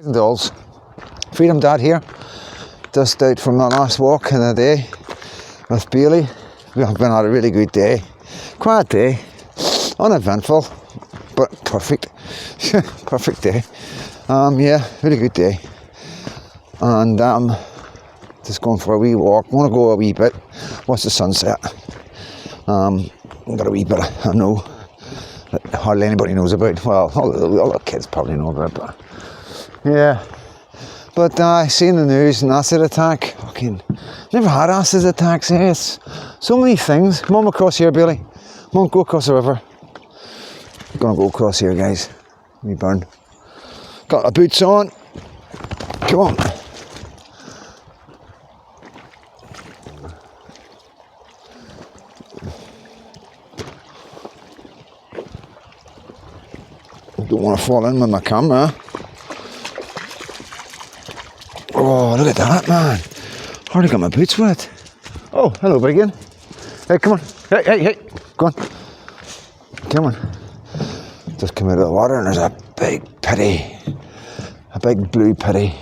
Dolls. Freedom Dad here, just out from my last walk in the day with Bailey. We have been had a really good day, quiet day, uneventful, but perfect, perfect day. Yeah, really good day, and just going for a wee walk. I want to go a wee bit, watch the sunset. Got a wee bit I know that hardly anybody knows about. Well, all the kids probably know about it, but yeah. But I seen the news, an acid attack. Fucking never had acid attacks. Eh? It's so many things. Come on across here, Billy. Come on, go across the river. I'm gonna go across here, guys. We burn. Got our boots on. Come on. Don't want to fall in with my camera. Oh, look at that, man. Hardly got my boots wet. Oh, hello, Biggin. Hey, come on. Hey. Go on. Come on. Just come out of the water and there's a big pitty. A big blue pitty.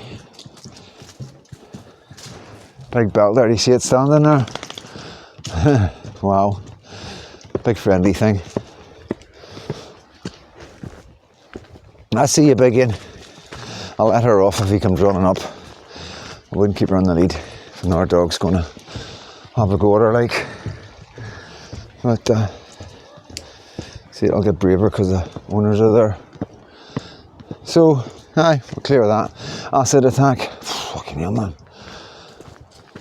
Big belt there. Do you see it standing there? Wow. Big friendly thing. I see you, Biggin. I'll let her off if he comes running up. I wouldn't keep her on the lead if another dog's going to have a go at her, like. But, see, I'll get braver because the owners are there. So, aye, we're clear of that. Acid attack. Fucking hell, man.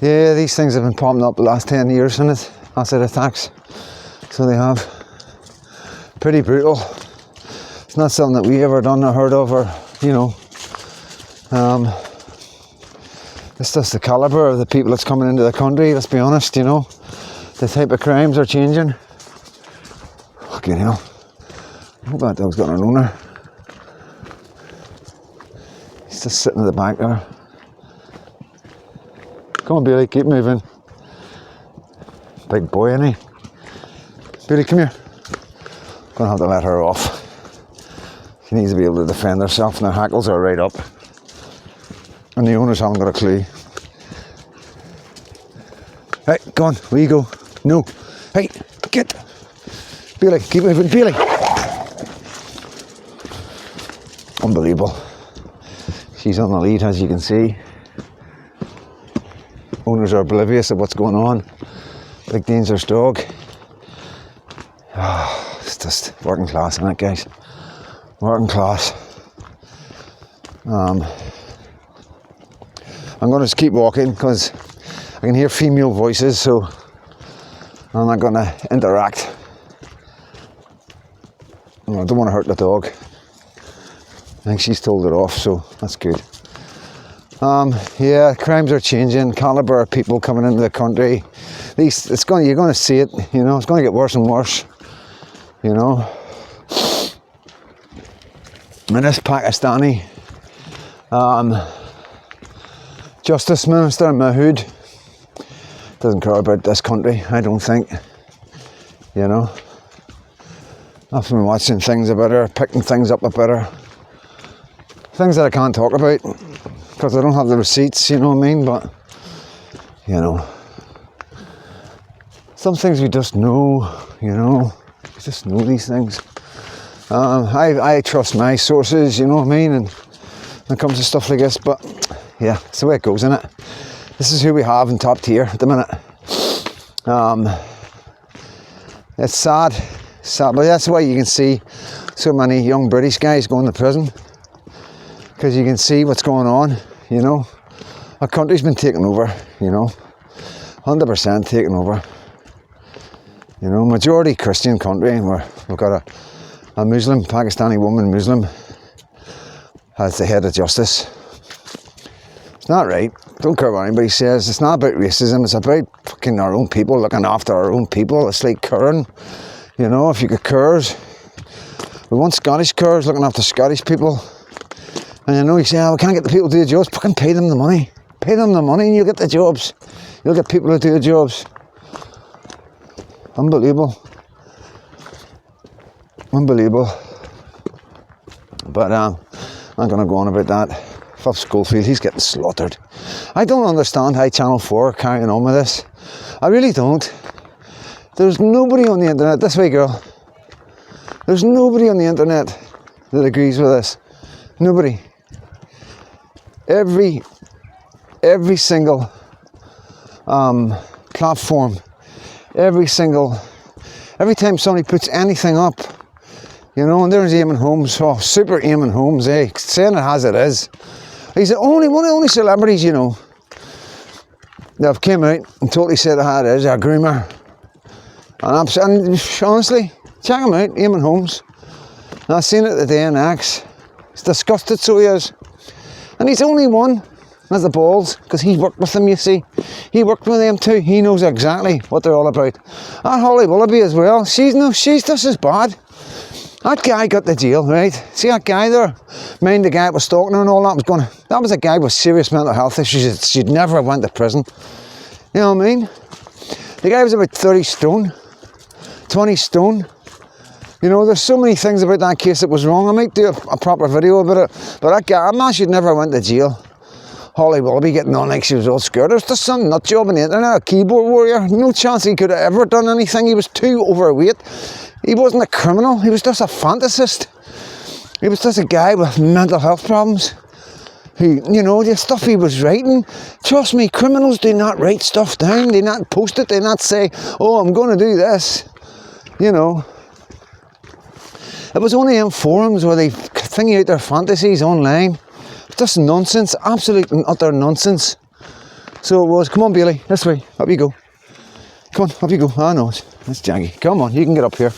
Yeah, these things have been popping up the last 10 years, isn't it? Acid attacks. So they have. Pretty brutal. It's not something that we ever done or heard of, or, you know. It's just the calibre of the people that's coming into the country, let's be honest, you know. The type of crimes are changing. Fucking hell. I hope that dog's got an owner. He's just sitting in the back there. Come on, Billy, keep moving. Big boy, isn't he? Billy, come here. Gonna have to let her off. She needs to be able to defend herself, and her hackles are right up. And the owners haven't got a clue. Hey, go on, where you go? No. Hey, get. Bailey, keep moving, Bailey. Unbelievable. She's on the lead, as you can see. Owners are oblivious of what's going on. Big dangerous dog. Oh, it's just working class, isn't it, guys? Working class. I'm going to just keep walking because I can hear female voices, so I'm not going to interact. I don't want to hurt the dog. I think she's told it off, so that's good. Yeah, crimes are changing. Calibre of people coming into the country. You're going to see it. You know, it's going to get worse and worse. You know. And this Pakistani Justice Minister Mahood doesn't care about this country, I don't think. You know, I've been watching things about her, picking things up about her. Things that I can't talk about because I don't have the receipts, you know what I mean? But, you know, some things we just know, you know, we just know these things. I trust my sources, you know what I mean? And when it comes to stuff like this, but yeah, it's the way it goes, isn't it? This is who we have in top tier at the minute. It's sad, but that's why you can see so many young British guys going to prison, because you can see what's going on, you know. Our country's been taken over, you know, 100% taken over. You know, majority Christian country, and we've got a Muslim, Pakistani woman, Muslim, as the head of justice. It's not right. Don't care what anybody says. It's not about racism. It's about fucking our own people, looking after our own people. It's like Curran. You know, if you get Curs, we want Scottish Curs looking after Scottish people. And you know, you say, we can't get the people to do the jobs. Fucking pay them the money. Pay them the money and you'll get the jobs. You'll get people to do the jobs. Unbelievable. Unbelievable. But I'm not going to go on about that. Philip Schofield, he's getting slaughtered. I don't understand how Channel 4 are carrying on with this. I really don't. There's nobody on the internet, this way girl, there's nobody on the internet that agrees with this. Nobody. Every single platform, every time somebody puts anything up, you know, and there's Eamon Holmes, oh, super Eamon Holmes, saying it as it is. He's one of the only celebrities, you know, that have came out and totally said how it is, a groomer. And honestly, check him out, Eamon Holmes. And I seen it today in X. He's disgusted, so he is. And he's only one, has the balls, because he worked with them, you see. He worked with them too. He knows exactly what they're all about. And Holly Willoughby as well. She's just as bad. That guy got to jail, right? See that guy there? Mind the guy that was stalking her and all that? That was a guy with serious mental health issues. She'd never have went to prison. You know what I mean? The guy was about 30 stone, 20 stone. You know, there's so many things about that case that was wrong. I might do a proper video about it. But that guy, man, she'd never went to jail. Holly Willoughby getting on like she was all scared. There's just some nut job on the internet, a keyboard warrior. No chance he could have ever done anything. He was too overweight. He wasn't a criminal. He was just a fantasist. He was just a guy with mental health problems. He, you know, the stuff he was writing. Trust me, criminals do not write stuff down. They not post it. They not say, oh, I'm going to do this. You know. It was only in forums where they thingy out their fantasies online. Just nonsense, absolute and utter nonsense. So it was. Come on, Bailey, this way. Up you go. Come on, up you go. I know it's Jaggy. Come on, you can get up here.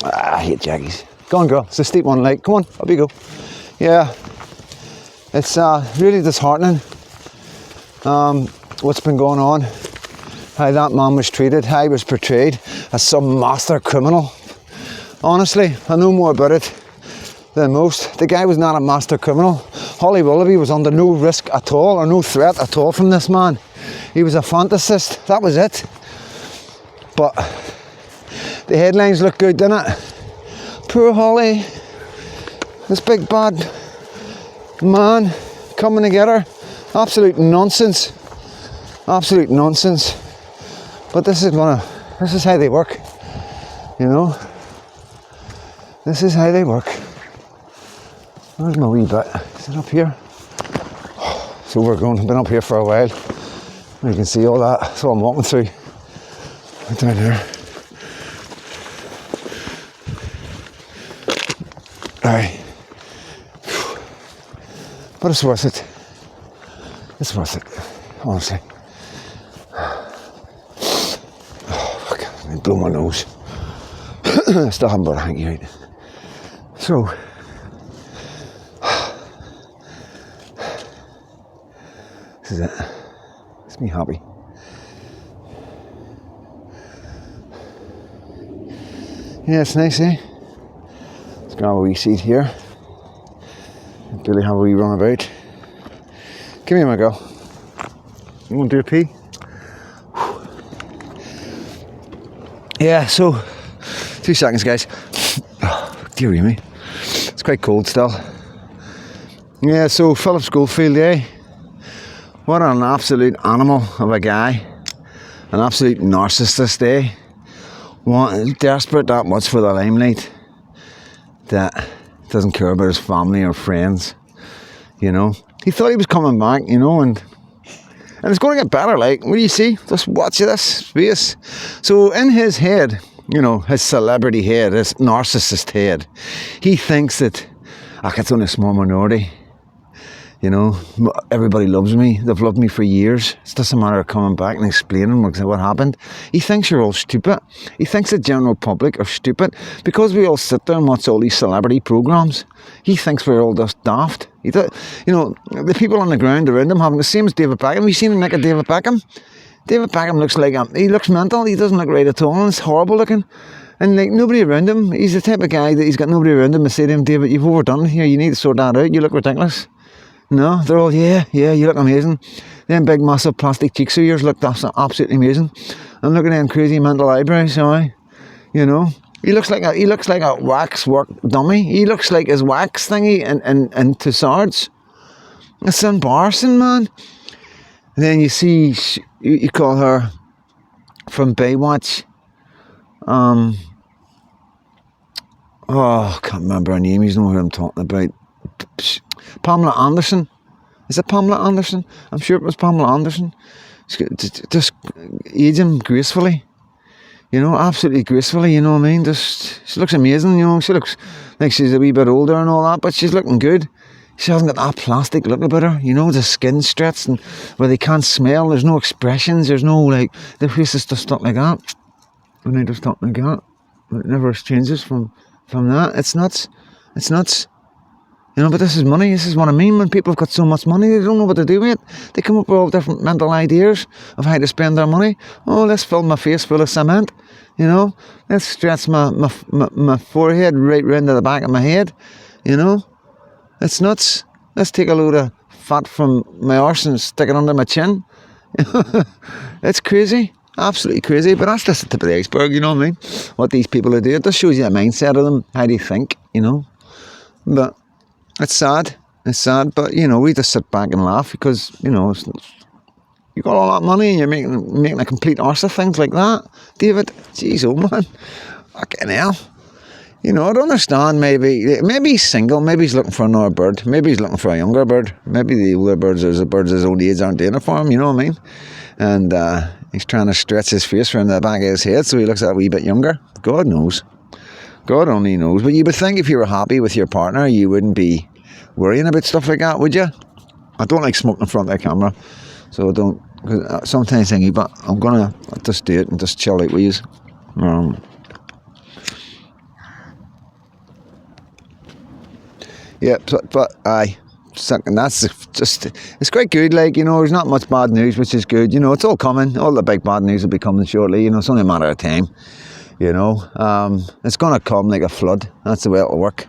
I hate Jaggies. Go on, girl. It's a steep one, like. Come on, up you go. Yeah, it's really disheartening. What's been going on? How that man was treated. How he was portrayed as some master criminal. Honestly, I know more about it than most. The guy was not a master criminal. Holly Willoughby was under no risk at all, or no threat at all from this man. He was a fantasist, that was it. But the headlines look good, didn't it? Poor Holly, this big bad man coming to get her. Absolute nonsense. Absolute nonsense. But this is how they work, you know. This is how they work. Where's my wee bit? Is it up here? It's overgrown. I've been up here for a while. You can see all that. That's what I'm walking through. Right down here. Aye. But it's worth it. It's worth it. Honestly. Oh, fuck. I blow my nose. I still haven't got a hanky out. So, this is it. It's me happy. Yeah, it's nice, eh? Let's grab a wee seat here. Billy have a wee run about. Come here, my girl. You want to do a pee? Yeah, so 2 seconds, guys. Oh, dearie me. It's quite cold still. Yeah, so Philip Schofield, eh? What an absolute animal of a guy. An absolute narcissist, eh? Desperate that much for the limelight that doesn't care about his family or friends, you know. He thought he was coming back, you know, and it's going to get better, like, what do you see? Just watch this space. So in his head, you know, his celebrity head, his narcissist head, he thinks that, it's only a small minority, you know, everybody loves me, they've loved me for years, it's just a matter of coming back and explaining what happened. He thinks you're all stupid. He thinks the general public are stupid because we all sit there and watch all these celebrity programs. He thinks we're all just daft. You know, the people on the ground around him having the same as David Beckham. Have you seen him like a David Beckham? David Beckham looks like he looks mental. He doesn't look right at all. It's horrible looking. And like nobody around him, he's the type of guy that he's got nobody around him to say to him, David, you've overdone it here. You need to sort that out. You look ridiculous. No, they're all, yeah, you look amazing. Them big massive plastic cheeks of yours look absolutely amazing. And look at them crazy mental eyebrows, you know. He looks like a waxwork dummy. He looks like his wax thingy in Tussards. It's embarrassing, man. And then you see, you call her from Baywatch. I can't remember her name. You know who I'm talking about. Pamela Anderson. Is it Pamela Anderson? I'm sure it was Pamela Anderson. Just aging gracefully. You know, absolutely gracefully, you know what I mean? She looks amazing, you know. She looks like she's a wee bit older and all that, but she's looking good. She hasn't got that plastic look about her, you know, the skin stretched and where they can't smell, there's no expressions, there's no, like, the face is just stuck like that. And they just stuck like that. It never changes from that. It's nuts. It's nuts. You know, but this is money. This is what I mean. When people have got so much money, they don't know what to do with it. They come up with all different mental ideas of how to spend their money. Oh, let's fill my face full of cement. You know, let's stretch my forehead right round to the back of my head. You know, it's nuts. Let's take a load of fat from my arse and stick it under my chin. It's crazy. Absolutely crazy. But that's just the tip of the iceberg, you know what I mean? What these people are doing. It just shows you the mindset of them, how they think, you know. But it's sad. It's sad, but, you know, we just sit back and laugh because, you know, you got all that money and you're making a complete arse of things like that. David, jeez, oh man, fucking hell. You know, I don't understand, maybe he's single, maybe he's looking for another bird, maybe he's looking for a younger bird, maybe the older birds or the birds of his own age aren't doing it for him, you know what I mean? And he's trying to stretch his face from the back of his head so he looks a wee bit younger. God knows. God only knows. But you would think if you were happy with your partner, you wouldn't be worrying about stuff like that, would you? I don't like smoking in front of the camera, so I don't. Cause sometimes thinking, but I'm gonna just do it and just chill out with you. Yeah, but aye, and that's just, it's quite good. Like, you know, there's not much bad news, which is good. You know, it's all coming. All the big bad news will be coming shortly. You know, it's only a matter of time. You know, it's gonna come like a flood. That's the way it'll work.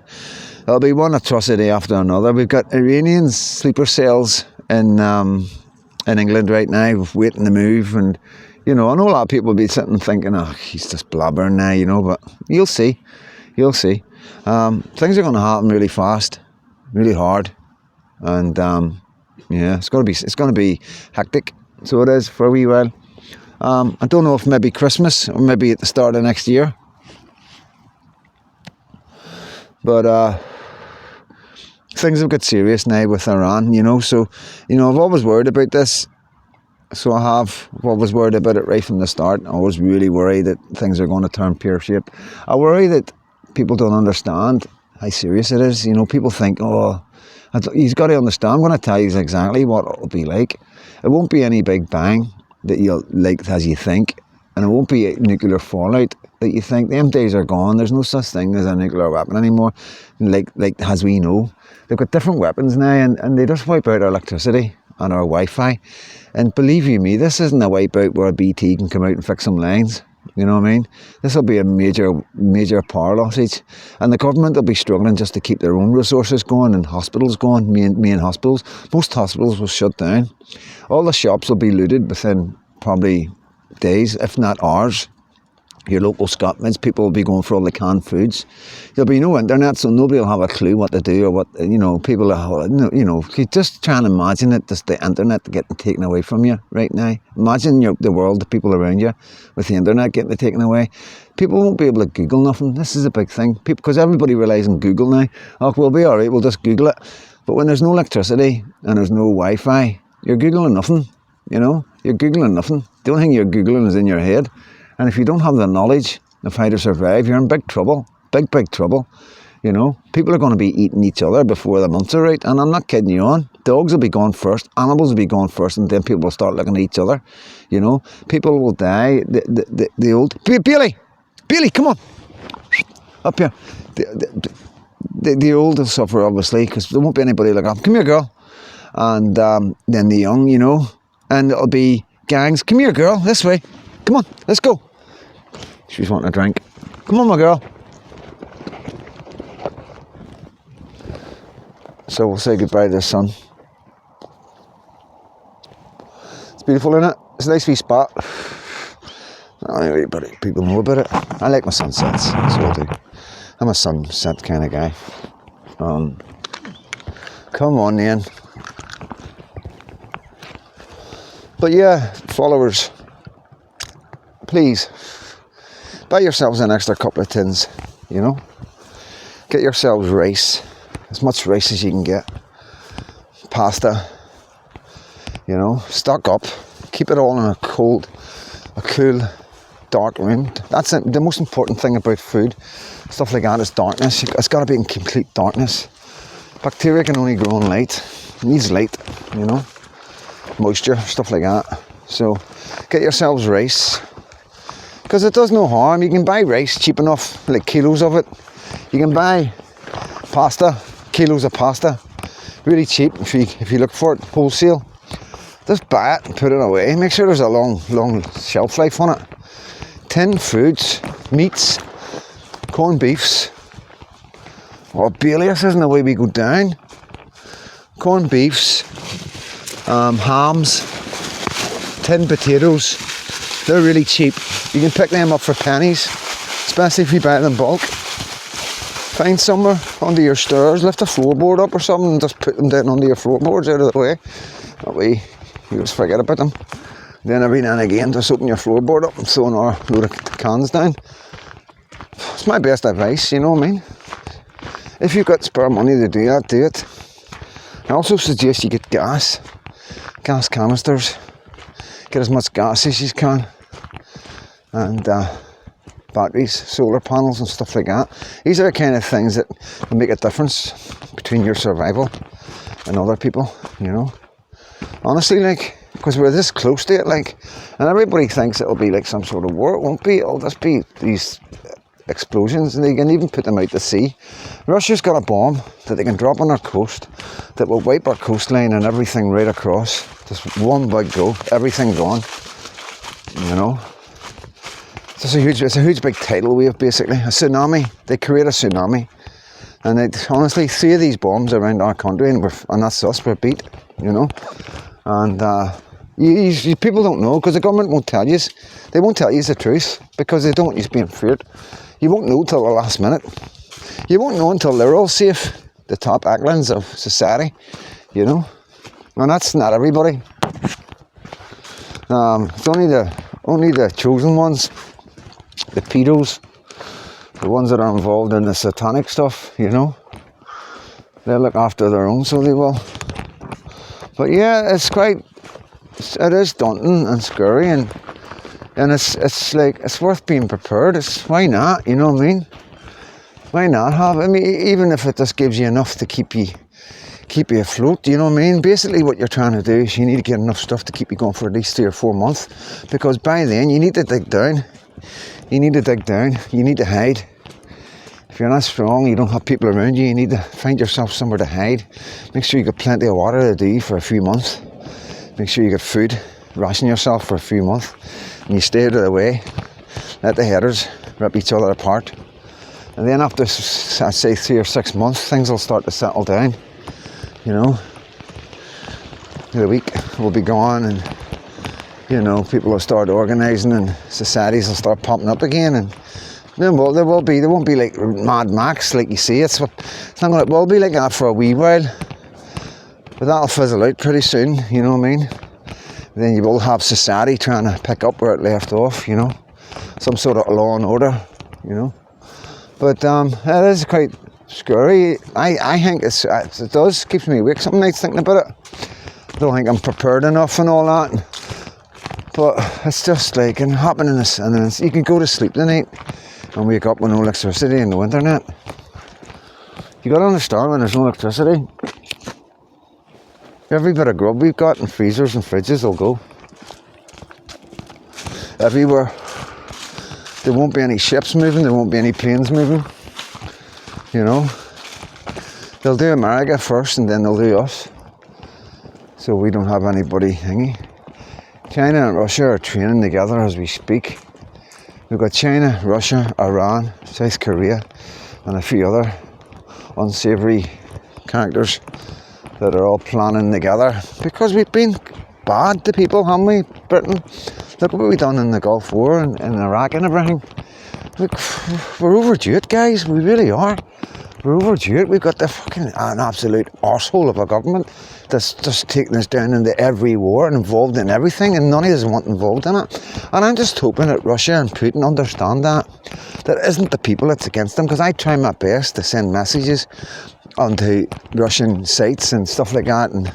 There'll be one atrocity after another. We've got Iranian sleeper cells in England right now, waiting to move, and you know, I know a lot of people will be sitting thinking, "Oh, he's just blabbering now," you know. But you'll see. Things are going to happen really fast, really hard, and yeah, it's going to be hectic. So it is for a wee while. I don't know if maybe Christmas or maybe at the start of next year, but things have got serious now with Iran, you know. So, you know, I've always worried about this. So I've always worried about it right from the start. I was really worried that things are going to turn pear-shaped. I worry that people don't understand how serious it is. You know, people think, oh, you've got to understand. I'm going to tell you exactly what it'll be like. It won't be any big bang that you'll like as you think, and it won't be a nuclear fallout that you think. Them days are gone. There's no such thing as a nuclear weapon anymore, like as we know. They've got different weapons now, and they just wipe out our electricity and our Wi-Fi. And believe you me, this isn't a wipeout where BT can come out and fix some lines. You know what I mean? This will be a major power lossage, and the government will be struggling just to keep their own resources going and hospitals going. Main hospitals, most hospitals will shut down. All the shops will be looted within probably days, if not hours. Your local Scotsmans, people will be going for all the canned foods. There'll be no internet, so nobody will have a clue what to do or what, you know, people are, you know, you just try and imagine it, just the internet getting taken away from you right now. Imagine the world, the people around you, with the internet getting taken away. People won't be able to Google nothing. This is a big thing, because everybody relies on Google now. Oh, we'll be all right, we'll just Google it. But when there's no electricity and there's no Wi-Fi, you're Googling nothing, you know? You're Googling nothing. The only thing you're Googling is in your head. And if you don't have the knowledge of how to survive, you're in big trouble. Big trouble. You know, people are going to be eating each other before the months are out. And I'm not kidding you on. Dogs will be gone first. Animals will be gone first. And then people will start looking at each other. You know, people will die. The old... Bailey, come on. Up here. The old will suffer, obviously, because there won't be anybody like, oh, come here, girl. And then the young, you know. And it'll be gangs. Come here, girl. This way. Come on, let's go. She's wanting a drink. Come on, my girl. So we'll say goodbye to the sun. It's beautiful, isn't it? It's a nice wee spot. I don't know about it. People know about it. I like my sunsets. That's what I do. I'm a sunset kind of guy. Come on, Ian. But yeah, followers, please buy yourselves an extra couple of tins, you know. Get yourselves rice, as much rice as you can get. Pasta, you know, stock up. Keep it all in a cool, dark room. That's it. The most important thing about food, stuff like that, is darkness. It's got to be in complete darkness. Bacteria can only grow in light. It needs light, you know, moisture, stuff like that. So get yourselves rice, because it does no harm. You can buy rice cheap enough, like kilos of it. You can buy pasta, kilos of pasta, really cheap if you look for it wholesale. Just buy it and put it away. Make sure there's a long shelf life on it. Tinned foods, meats, corned beefs. Oh, Baileys isn't the way we go down. Corned beefs, hams, tinned potatoes. They're really cheap. You can pick them up for pennies, especially if you buy them in bulk. Find somewhere under your stairs, lift a floorboard up or something and just put them down under your floorboards out of the way. That way you just forget about them. Then every now and again just open your floorboard up and throw another load of cans down. It's my best advice, you know what I mean? If you've got spare money to do that, do it. I also suggest you get gas canisters. Get as much gas as you can. And batteries, solar panels and stuff like that. These are the kind of things that will make a difference between your survival and other people, you know. Honestly, like, because we're this close to it, like, and everybody thinks it'll be like some sort of war. It won't be. It'll just be these explosions, and they can even put them out to sea. Russia's got a bomb that they can drop on our coast that will wipe our coastline and everything right across. Just one big go, everything gone. You know, it's a huge big tidal wave, basically a tsunami. They create a tsunami, and honestly, 3 of these bombs around our country, and that's us. We're beat, you know. And you people don't know, because the government won't tell you. They won't tell you the truth because they don't want you being feared. You won't know till the last minute. You won't know until they're all safe, the top acklins of society, you know. And that's not everybody. It's only the chosen ones, the pedos, the ones that are involved in the satanic stuff, you know. They'll look after their own, so they will. But yeah, it is daunting and scary, and it's like, it's worth being prepared. Why not, you know what I mean? Why not have, I mean, even if it just gives you enough to keep you afloat, you know what I mean? Basically what you're trying to do is you need to get enough stuff to keep you going for at least 3 or 4 months, because by then you need to dig down. You need to hide. If you're not strong, you don't have people around you, you need to find yourself somewhere to hide. Make sure you got plenty of water to do for a few months. Make sure you get food, ration yourself for a few months, and you stay out of the way. Let the headers rip each other apart. And then after, I'd say 3 or 6 months, things will start to settle down, you know. The week will be gone, and, you know, people will start organising, and societies will start popping up again, and they won't be like Mad Max like you see. It will be like that for a wee while, but that'll fizzle out pretty soon, you know what I mean? Then you will have society trying to pick up where it left off, you know, some sort of law and order, you know. But it is quite scary. I think it does keeps me awake some nights thinking about it. I don't think I'm prepared enough and all that, but it's just like, and happening this, and you can go to sleep tonight and wake up with no electricity and no internet. You got to understand, when there's no electricity, every bit of grub we've got in freezers and fridges will go. Everywhere. There won't be any ships moving, there won't be any planes moving, you know. They'll do America first and then they'll do us. So we don't have anybody thingy. China and Russia are training together as we speak. We've got China, Russia, Iran, South Korea, and a few other unsavoury characters that are all planning together, because we've been bad to people, haven't we, Britain? Look what we've done in the Gulf War and in Iraq and everything. Look, we're overdue it, guys, we really are. We're overdue it. We've got an absolute arsehole of a government that's just taking us down into every war and involved in everything, and none of us want involved in it. And I'm just hoping that Russia and Putin understand that it isn't the people that's against them, because I try my best to send messages onto Russian sites and stuff like that, and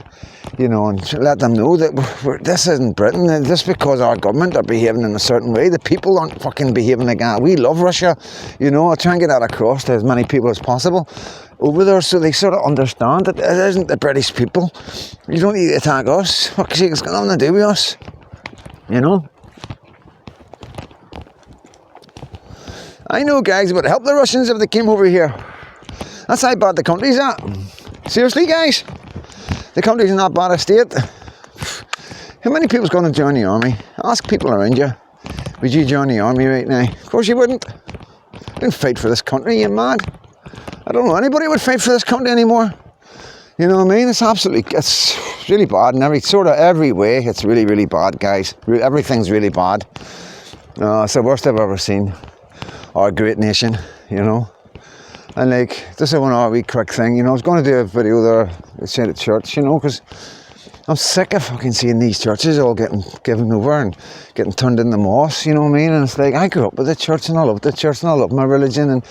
and let them know that this isn't Britain. Just because our government are behaving in a certain way, the people aren't fucking behaving like that. We love Russia, I try and get that across to as many people as possible over there, so they sort of understand that it isn't the British people. You don't need to attack us. Fuck's sake, it's got nothing to do with us, I know, guys, but help the Russians if they came over here. That's how bad the country's at. Seriously, guys. The country's in that bad a state. How many people's going to join the army? Ask people around you. Would you join the army right now? Of course you wouldn't. You wouldn't fight for this country, you mad? I don't know anybody would fight for this country anymore. You know what I mean? It's really bad in every way. It's really, really bad, guys. Everything's really bad. It's the worst I've ever seen. Our great nation, And this is one wee quick thing, I was going to do a video there at St. Church, because I'm sick of fucking seeing these churches all getting given over and getting turned into mosques, you know what I mean? And it's like, I grew up with the church and I love the church and I love my religion, and,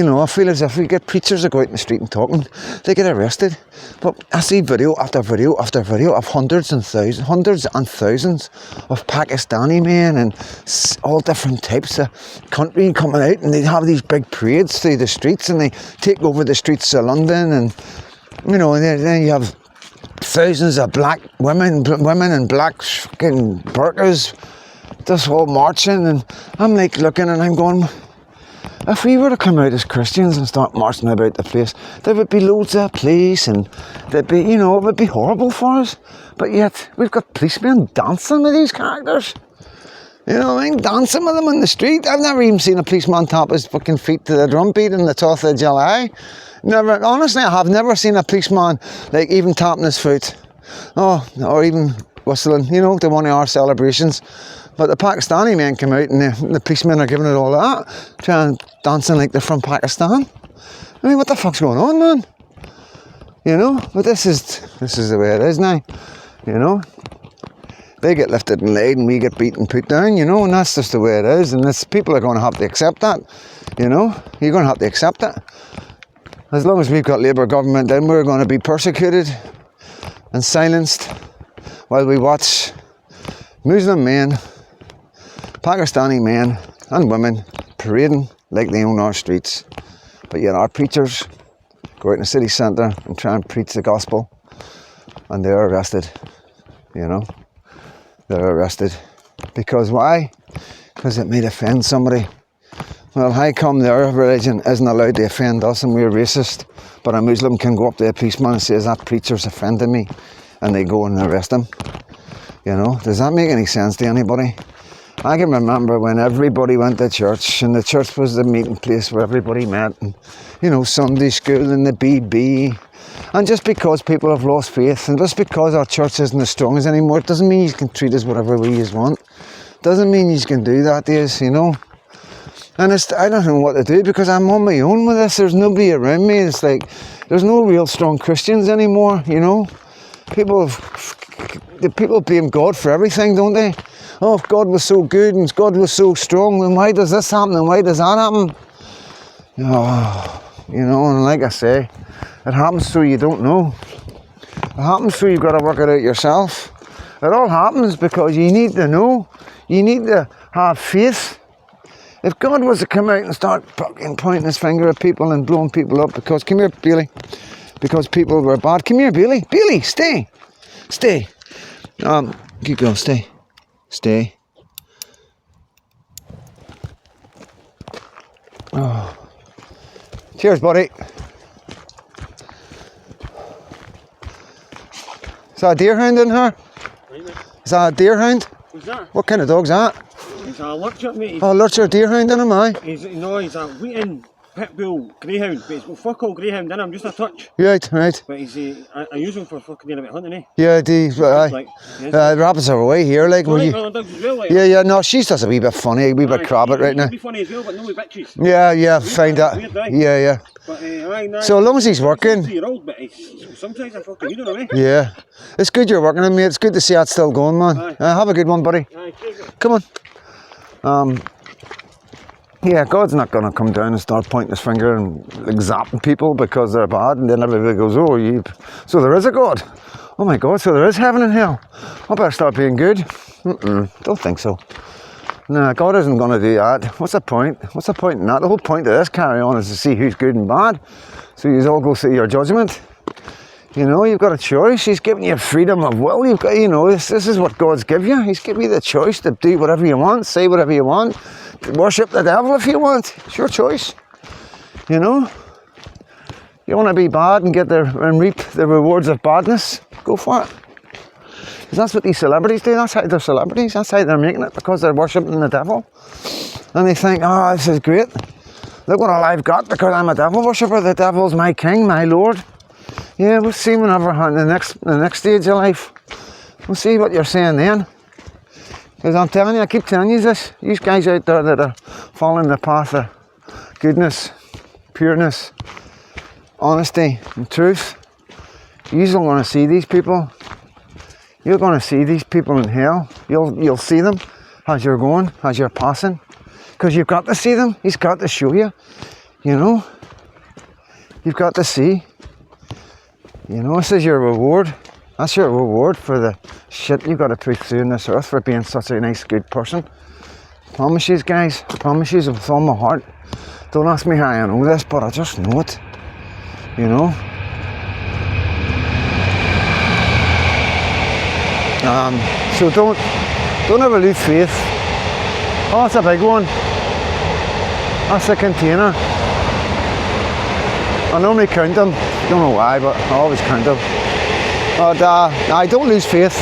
I feel as if we get preachers that go out in the street and talking, they get arrested. But I see video after video after video of hundreds and thousands of Pakistani men and all different types of country coming out, and they have these big parades through the streets and they take over the streets of London, and, and then you have thousands of black women in black fucking burqas just all marching, and I'm looking and I'm going, if we were to come out as Christians and start marching about the place, there would be loads of police and there'd be, it would be horrible for us. But yet we've got policemen dancing with these characters. You know what I mean? Dancing with them on the street. I've never even seen a policeman tap his fucking feet to the drum beat in the 12th of July. Honestly, I have never seen a policeman even tapping his foot. Or even whistling, to one of our celebrations. But the Pakistani men come out and the policemen are giving it all that, trying dancing like they're from Pakistan. I mean, what the fuck's going on, man? But this is the way it is now, They get lifted and laid and we get beaten and put down, and that's just the way it is. And people are going to have to accept that, You're going to have to accept it. As long as we've got Labour government, then we're going to be persecuted and silenced while we watch Muslim men, Pakistani men and women parading like they own our streets. But yet our preachers go out in the city centre and try and preach the gospel, and they're arrested, They're arrested. Because why? Because it may offend somebody. Well, how come their religion isn't allowed to offend us and we're racist, but a Muslim can go up to a policeman and say, that preacher's offended me, and they go and arrest him? Does that make any sense to anybody? I can remember when everybody went to church, and the church was the meeting place where everybody met, and, Sunday school and the BB. And just because people have lost faith, and just because our church isn't as strong as anymore, it doesn't mean you can treat us whatever way you want. Doesn't mean you can do that to us, And I don't know what to do, because I'm on my own with this. There's nobody around me. It's like, there's no real strong Christians anymore, People blame God for everything, don't they? Oh, if God was so good and God was so strong, then why does this happen and why does that happen? And like I say, it happens so you don't know. It happens so you've got to work it out yourself. It all happens because you need to know. You need to have faith. If God was to come out and start fucking pointing his finger at people and blowing people up because, come here, Bailey, because people were bad. Come here, Bailey. Bailey, stay. Stay. Keep going, stay. Stay. Oh. Cheers, buddy. Is that a deerhound in here? Is that a deerhound? Who's that? What kind of dog's that? He's a lurcher, mate. Oh, lurcher deerhound in him, aye? He's a Wheaton Pitbull Greyhound, but he's got fuck all Greyhound in him, just a touch. Right. But he's, I use him for fucking doing a bit of hunting, eh? Yeah, aye. The rabbits are away here, like. Well, dogs as well, like. Yeah, no, she's just a wee bit funny, a wee bit crabbit right now. Be funny as well, but no wee bitches. Yeah, find that. Weird, right? Yeah. But aye, nah, So as long as he's working, 3-year-old, but sometimes I fucking need him, eh? yeah. It's good you're working on, mate. It's good to see that still going, man. Aye. Have a good one, buddy. Aye, take it. Come on. Yeah, God's not going to come down and start pointing his finger and like, zapping people because they're bad, and then everybody goes, oh, so there is a God. Oh my God, so there is heaven and hell. I better start being good. Don't think so. Nah, God isn't going to do that. What's the point? What's the point in that? The whole point of this carry on is to see who's good and bad. So you all go through your judgment. You know, you've got a choice. He's giving you freedom of will. You've got, you know, this is what God's given you. He's given you the choice to do whatever you want, say whatever you want, worship the devil if you want. It's your choice. You know, you want to be bad and and reap the rewards of badness. Go for it. Because that's what these celebrities do. That's how they're celebrities. That's how they're making it, because they're worshipping the devil. And they think, oh, this is great. Look what all I've got because I'm a devil worshipper. The devil's my king, my lord. Yeah, we'll see whenever in the next stage of life. We'll see what you're saying then. Because I'm telling you, I keep telling you this. You guys out there that are following the path of goodness, pureness, honesty and truth, you're going to see these people. You're going to see these people in hell. You'll see them as you're going, as you're passing. Because you've got to see them. He's got to show you. You know? You've got to see. You know, this is your reward. That's your reward for the shit you've got to put through in this earth for being such a nice, good person. I promise you guys, I promise you with all my heart. Don't ask me how I know this, but I just know it. You know? So don't ever lose faith. Oh, that's a big one. That's a container. I normally count them. Don't know why, but I always count them. But I don't lose faith.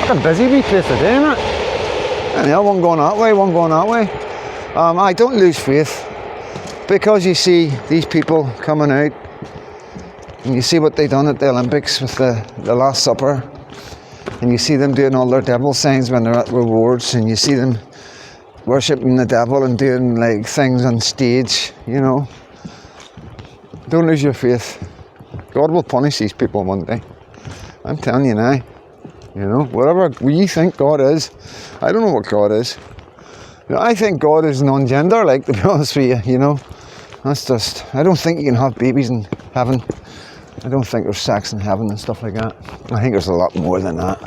Fucking busy wee place today, isn't it? And the other one going that way, one going that way. I don't lose faith because you see these people coming out and you see what they done at the Olympics with the Last Supper, and you see them doing all their devil signs when they're at rewards, and you see them worshipping the devil and doing like things on stage, you know. Don't lose your faith. God will punish these people one day. I'm telling you now. You know, whatever we think God is, I don't know what God is. You know, I think God is non-gender, like, to be honest with you, you know. That's just, I don't think you can have babies in heaven. I don't think there's sex in heaven and stuff like that. I think there's a lot more than that.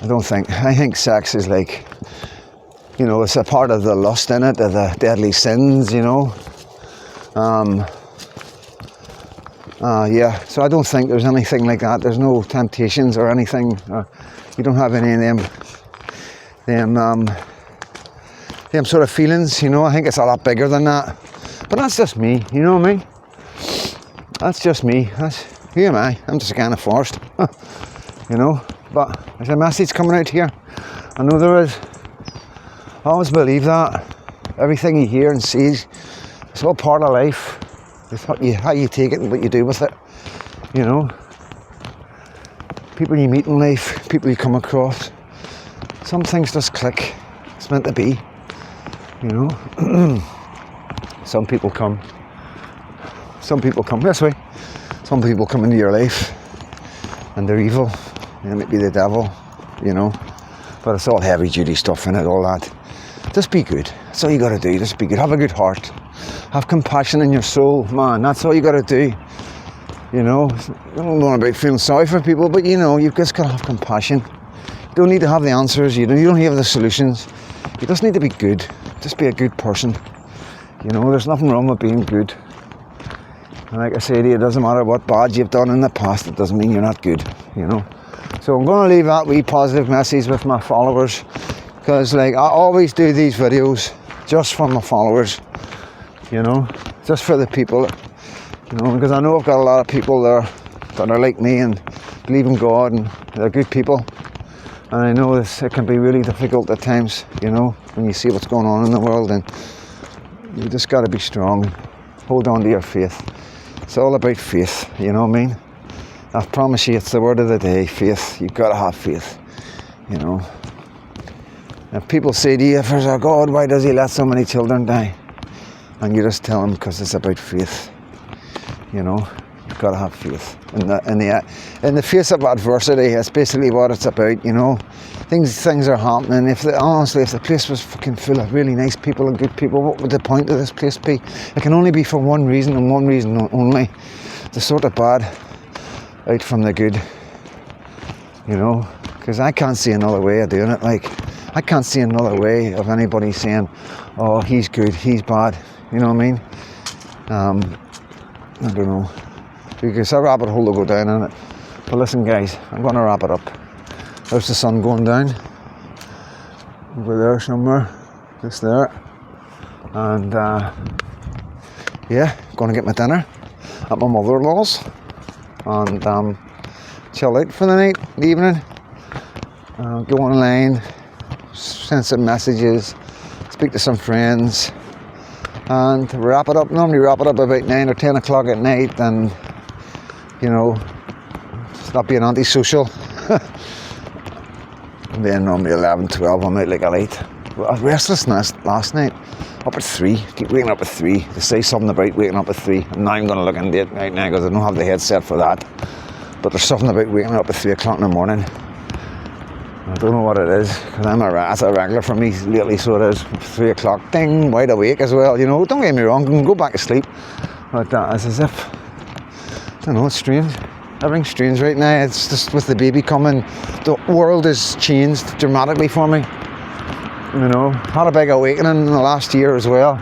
I think sex is like, you know, it's a part of the lust in it, of the deadly sins, you know. Yeah, so I don't think there's anything like that. There's no temptations or anything. You don't have any of them sort of feelings, you know. I think it's a lot bigger than that. But that's just me, you know what I mean? That's just me. Who am I? I'm just a kind of forest, you know. But there's a message coming out here. I know there is. I always believe that. Everything you hear and see, it's all part of life. It's how you take it and what you do with it, you know. People you meet in life, people you come across, some things just click. It's meant to be, you know. Some people come this way. Some people come into your life and they're evil. They might be the devil, you know. But it's all heavy duty stuff in it, all that. Just be good. That's all you gotta do. Just be good. Have a good heart. Have compassion in your soul, man. That's all you gotta do. You know, I don't know about feeling sorry for people, but you know, you've just gotta have compassion. You don't need to have the answers. You don't have the solutions. You just need to be good. Just be a good person. You know, there's nothing wrong with being good. And like I say to you, it doesn't matter what bad you've done in the past. It doesn't mean you're not good. You know. So I'm going to leave that wee positive message with my followers, because like I always do these videos just for my followers, you know, just for the people, you know, because I know I've got a lot of people there that are like me and believe in God and they're good people, and I know it can be really difficult at times, you know, when you see what's going on in the world, and you just got to be strong, hold on to your faith. It's all about faith, you know what I mean? I promise you, it's the word of the day, faith. You've got to have faith, you know. If people say to you, if there's a God, why does he let so many children die? And you just tell them, because it's about faith. you know. You've got to have faith in the face of adversity. That's basically what it's about, you know. Things are happening. Honestly, if the place was fucking full of really nice people and good people, what would the point of this place be? It can only be for one reason and one reason only: to sort the bad out from the good, you know. Because I can't see another way of doing it. Like, I can't see another way of anybody saying, "Oh, he's good, he's bad." You know what I mean? I don't know. Because a rabbit hole to go down in it. But listen, guys, I'm going to wrap it up. There's the sun going down. Over there somewhere. Just there. And, yeah, going to get my dinner at my mother-in-law's. And chill out for the night, the evening. Go online, send some messages, speak to some friends. And wrap it up. Normally wrap it up about 9 or 10 o'clock at night. And, you know, stop being antisocial. And then normally 11, 12, I'm out like a light. Well, I was restless last night. Up at 3. Keep waking up at 3. To say something about waking up at 3. And now I'm going to look into it right now because I don't have the headset for that. But there's something about waking up at 3 o'clock in the morning. I don't know what it is, because that's a regular for me lately, so it is. 3 o'clock, ding, wide awake as well, you know. Don't get me wrong, I can go back to sleep. But it's as if, I don't know, it's strange. Everything's strange right now. It's just with the baby coming, the world has changed dramatically for me. You know, had a big awakening in the last year as well.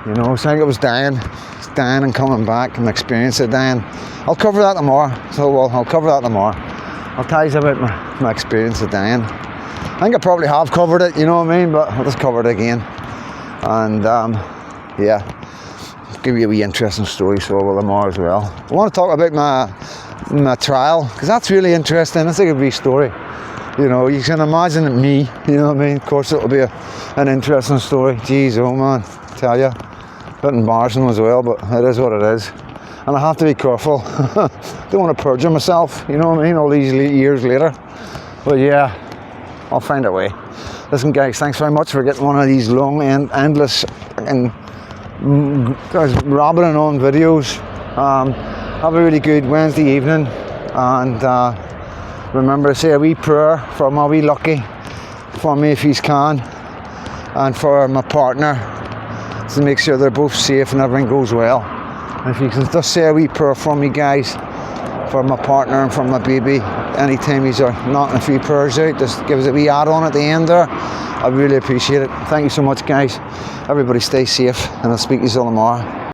You know, it's like it was dying. It's dying and coming back, and the experience of dying. I'll cover that tomorrow. I'll cover that tomorrow. I'll tell you about my experience of dying. I think I probably have covered it, you know what I mean, but I'll just cover it again. And yeah, give you a wee interesting story, so I will tomorrow as well. I want to talk about my trial, because that's really interesting. That's like a wee story. You know, you can imagine me, you know what I mean? Of course it'll be an interesting story. Jeez, oh man, I tell you. A bit embarrassing as well, but it is what it is. And I have to be careful. Don't want to perjure myself, you know what I mean, all these years later. But yeah, I'll find a way. Listen guys, thanks very much for getting one of these long and endless and rabbiting on videos. Have a really good Wednesday evening, and remember to say a wee prayer for my wee Lucky, for me if he's can, and for my partner, to make sure they're both safe and everything goes well. And if you can just say a wee prayer for me guys, for my partner and for my baby, anytime he's knocking a few prayers out, just give us a wee add on at the end there. I really appreciate it. Thank you so much guys. Everybody stay safe, and I'll speak to you all tomorrow.